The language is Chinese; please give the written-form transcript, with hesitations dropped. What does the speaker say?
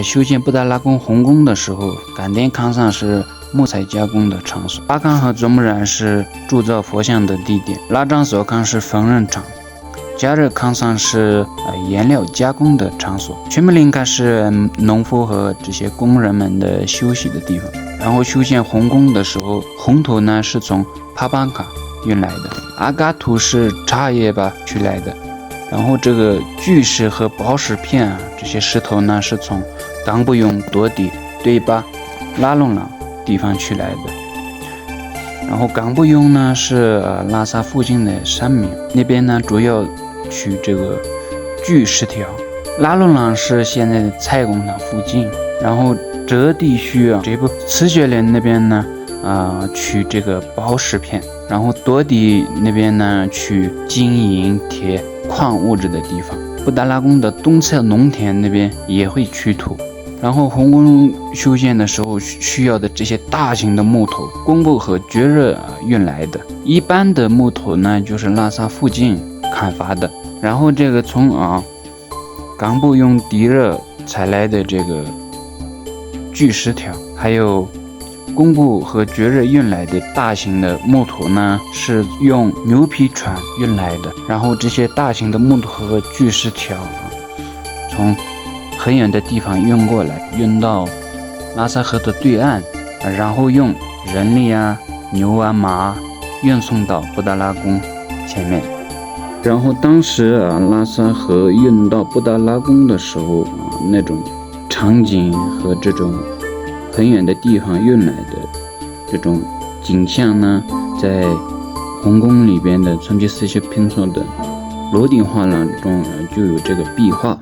修建布达拉宫红宫的时候，感殿康桑是木材加工的场所，巴康和卓木然是铸造佛像的地点，拉张索康是缝纫场，加热康桑是颜料加工的场所，全木林卡是农夫和这些工人们的休息的地方。然后修建红宫的时候，红土呢是从帕邦卡运来的，阿嘎土是茶叶吧取来的，然后这个巨石和宝石片这些石头呢是从冈布雍多底对吧拉隆朗地方取来的。然后冈布雍呢是拉萨附近的山民，那边呢主要取这个巨石条。拉隆朗是现在的菜工厂附近，然后这地区这部磁血岭那边呢取这个宝石片，然后多底那边呢取金银铁矿物质的地方。布达拉宫的东侧农田那边也会取土。然后红宫修建的时候需要的这些大型的木头，工部和觉热运来的，一般的木头呢就是拉萨附近砍伐的，然后这个从冈布雍地热采来的这个巨石条，还有工部和觉热运来的大型的木头呢是用牛皮船运来的，然后这些大型的木头和巨石条从很远的地方运过来，运到拉萨河的对岸，然后用人力牛马运送到布达拉宫前面。然后当时拉萨河运到布达拉宫的时候那种场景和这种很远的地方运来的这种景象呢，在红宫里边的成吉思汗拼凑的楼顶画廊中就有这个壁画。